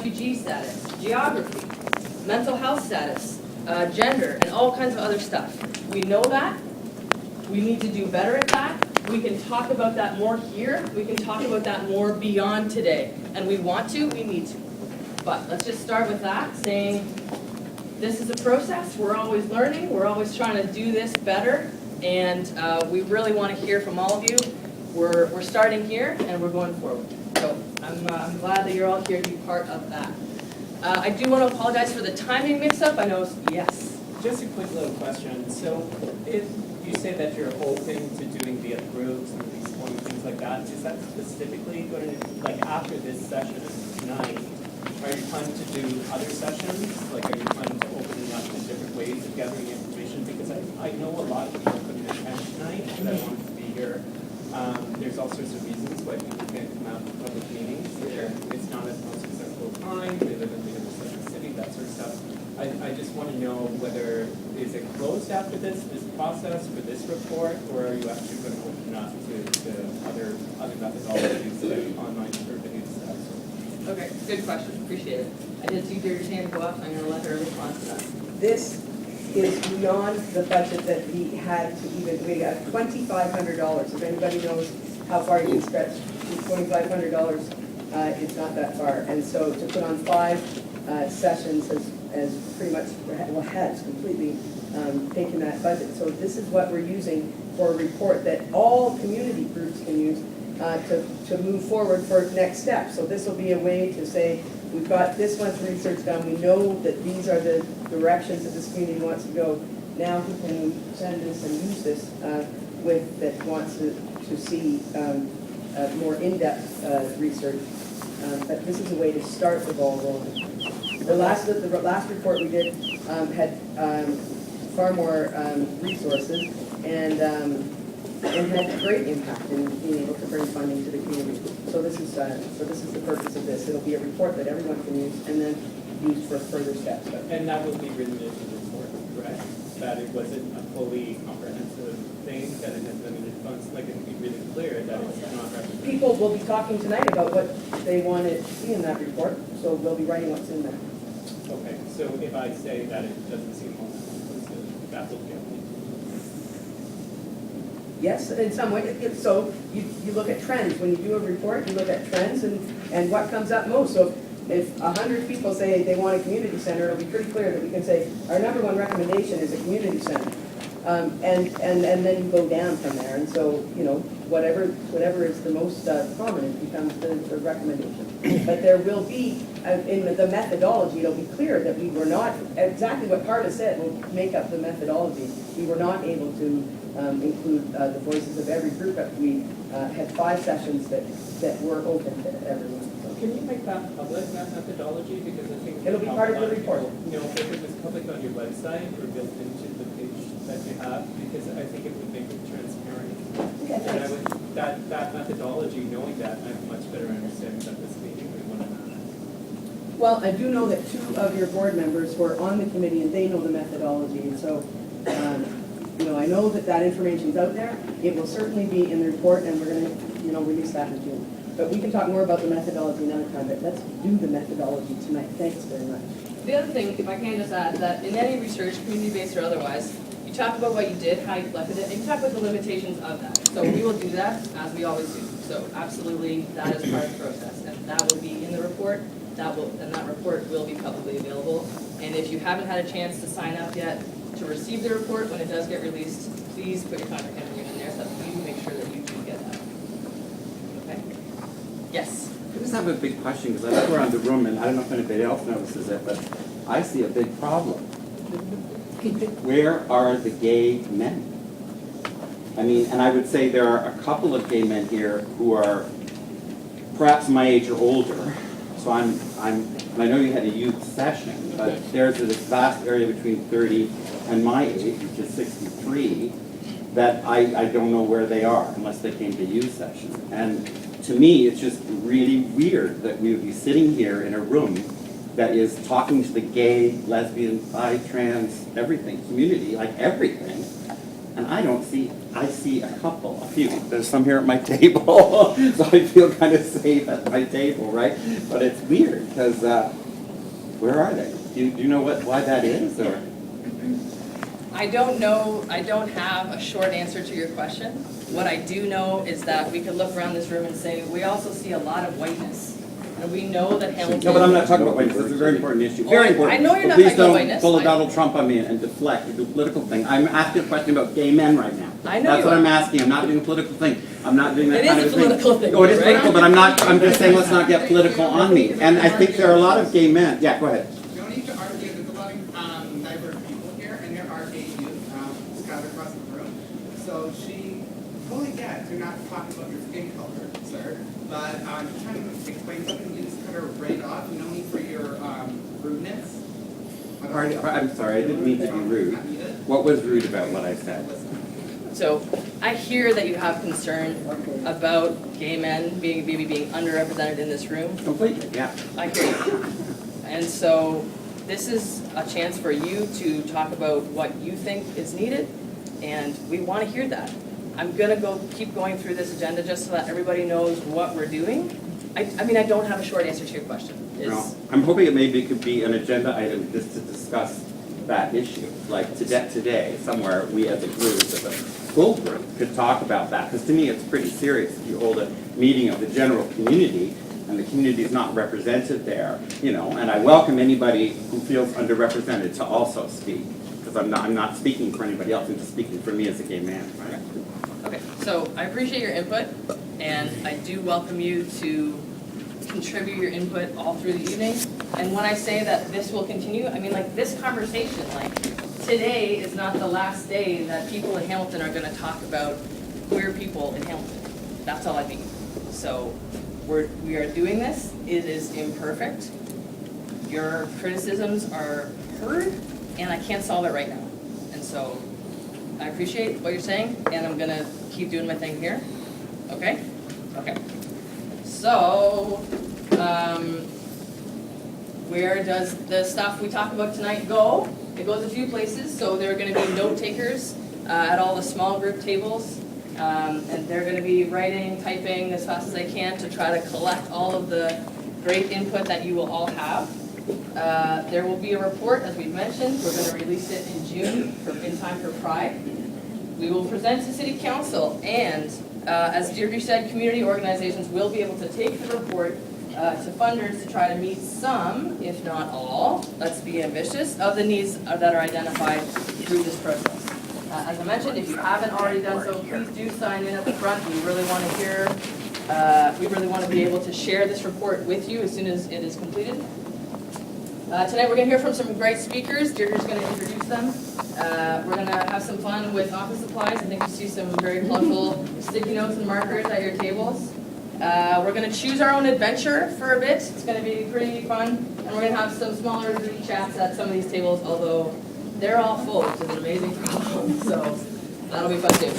refugee status, geography, mental health status, gender, and all kinds of other stuff. We know that. We need to do better at that. We can talk about that more here. We can talk about that more beyond today. And we want to, we need to. But let's just start with that, saying this is a process. We're always learning. We're always trying to do this better. And we really want to hear from all of you. We're starting here and we're going forward. So I'm glad that you're all here to be part of that. I do want to apologize for the timing mix-up. I know, yes. Just a quick little question. So if you say that you're open to doing via groups and these form things like that, is that specifically going to, like after this session tonight, are you planning to do other sessions? Like are you planning to open it up to different ways of gathering information? Because I know a lot of people couldn't attend tonight that wanted to be here. There's all sorts of reasons why people can't come out to public meetings. It's not as most accessible time, they live in the city, that sort of stuff. I just want to know whether, is it closed after this process for this report, or are you actually going to open up to other methodologies like online survey and stuff? Okay, good question. Appreciate it. I did see Deirdre's hand go up. I'm going to let her respond to that. This is beyond the budget that we had to even, we got $2,500. If anybody knows how far you can stretch, $2,500 is not that far. And so to put on 5 sessions has pretty much, well, has completely taken that budget. So this is what we're using for a report that all community groups can use to move forward for next steps. So this will be a way to say, we've got this much research done, we know that these are the directions that this community wants to go. Now who can send this and use this that wants to see more in-depth research. But this is a way to start the ball rolling. The last report we did had far more resources and had great impact in being able to bring funding to the community. So this is the purpose of this. It'll be a report that everyone can use and then use for further steps. And that will be written in the report, correct? That it wasn't a fully comprehensive thing, that it has limited funds, like it would be really clear that it's not represented. People will be talking tonight about what they want to see in that report, so we'll be writing what's in there. Okay, so if I say that it doesn't seem all inclusive, that's okay. Yes, in some way. So you look at trends. When you do a report, you look at trends and what comes up most. So if 100 people say they want a community center, it'll be pretty clear that we can say our #1 recommendation is a community center. And then you go down from there. And so, you know, whatever is the most prominent becomes the recommendation. But there will be, in the methodology, it'll be clear that we were not, exactly what Carta said will make up the methodology. We were not able to include the voices of every group, but we had 5 sessions that were open to everyone. So. Can you make that public, that methodology? Because I think it'll be part of the report. You know, if it was public on your website or built into the page that you have, because I think it would make it transparent. Yeah, and I would, that methodology, knowing that, I have much better understanding of this meeting. Well, I do know that 2 of your board members were on the committee and they know the methodology, and so you know, I know that information's out there. It will certainly be in the report, and we're going to, you know, release that in June. But we can talk more about the methodology another time. But let's do the methodology tonight. Thanks very much. The other thing, if I can just add, that in any research, community-based or otherwise, you talk about what you did, how you collected it, and you talk about the limitations of that. So we will do that, as we always do. So absolutely, that is part of the process, and that will be in the report. And that report will be publicly available. And if you haven't had a chance to sign up yet to receive the report when it does get released, please put your contact information in there so that we can make sure that you do get that. Okay? Yes? I just have a big question, because I look around the room, and I don't know if anybody else notices it, but I see a big problem. Where are the gay men? I mean, and I would say there are a couple of gay men here who are perhaps my age or older. So and I know you had a youth session, but there's this vast area between 30 and my age, which is 63, that I don't know where they are unless they came to youth session. And to me, it's just really weird that we would be sitting here in a room that is talking to the gay, lesbian, bi, trans, everything, community, like everything, And I see a few. There's some here at my table, so I feel kind of safe at my table, right? But it's weird, because where are they? Do you know why that is, or? I don't know, I don't have a short answer to your question. What I do know is that we could look around this room and say, we also see a lot of whiteness. And we know that Hamilton. No, but I'm not talking about whiteness. This is a very important issue. Oh, Very important. I know you're not But talking about please whiteness. don't pull a Donald Trump on me and deflect and do a political thing. I'm asking a question about gay men right now. I know That's you what are. I'm asking. I'm not doing a political thing. I'm not doing that It kind is of a thing. political thing, Oh, it is right? political, but I'm just saying let's not get political on me. And I think there are a lot of gay men. Yeah, go ahead. You don't need to argue, there's a lot of diverse people here, and there are gay youth scattered across the room. So she totally gets, you're not talking about your skin color, sir, but I'm just trying to explain something, you just cut her right off, no need for your rudeness. I'm sorry, I didn't mean to be rude. What was rude about what I said? So I hear that you have concern about gay men maybe being underrepresented in this room. Completely, yeah. I hear you. And so this is a chance for you to talk about what you think is needed, and we want to hear that. I'm going to keep going through this agenda just so that everybody knows what we're doing. I mean, I don't have a short answer to your question. No, I'm hoping it maybe could be an agenda item just to discuss that issue. Like today, somewhere, we as a group, as a full group, could talk about that. Because to me, it's pretty serious if you hold a meeting of the general community and the community is not represented there, you know, and I welcome anybody who feels underrepresented to also speak. Because I'm not speaking for anybody else, I'm just speaking for me as a gay man, right? Okay, so I appreciate your input, and I do welcome you to contribute your input all through the evening. And when I say that this will continue, I mean like this conversation, like today is not the last day that people in Hamilton are gonna talk about queer people in Hamilton. That's all I mean. So we are doing this, it is imperfect. Your criticisms are heard, and I can't solve it right now. And so I appreciate what you're saying, and I'm gonna keep doing my thing here. Okay? Okay. So, where does the stuff we talk about tonight go? It goes a few places. So there are going to be note takers at all the small group tables, and they're going to be writing, typing as fast as they can to try to collect all of the great input that you will all have. There will be a report, as we've mentioned. We're going to release it in June in time for Pride. We will present to City Council, and as Deirdre said, community organizations will be able to take the report to funders to try to meet some, if not all, let's be ambitious, of the needs that are identified through this process. As I mentioned, if you haven't already done so, please do sign in at the front. We really want to hear, we really want to be able to share this report with you as soon as it is completed. Tonight we're going to hear from some great speakers. Deirdre's going to introduce them. We're going to have some fun with office supplies. I think you see some very colorful sticky notes and markers at your tables. We're going to choose our own adventure for a bit. It's going to be pretty fun. And we're going to have some smaller group chats at some of these tables, although they're all full, which is an amazing problem. So that'll be fun too.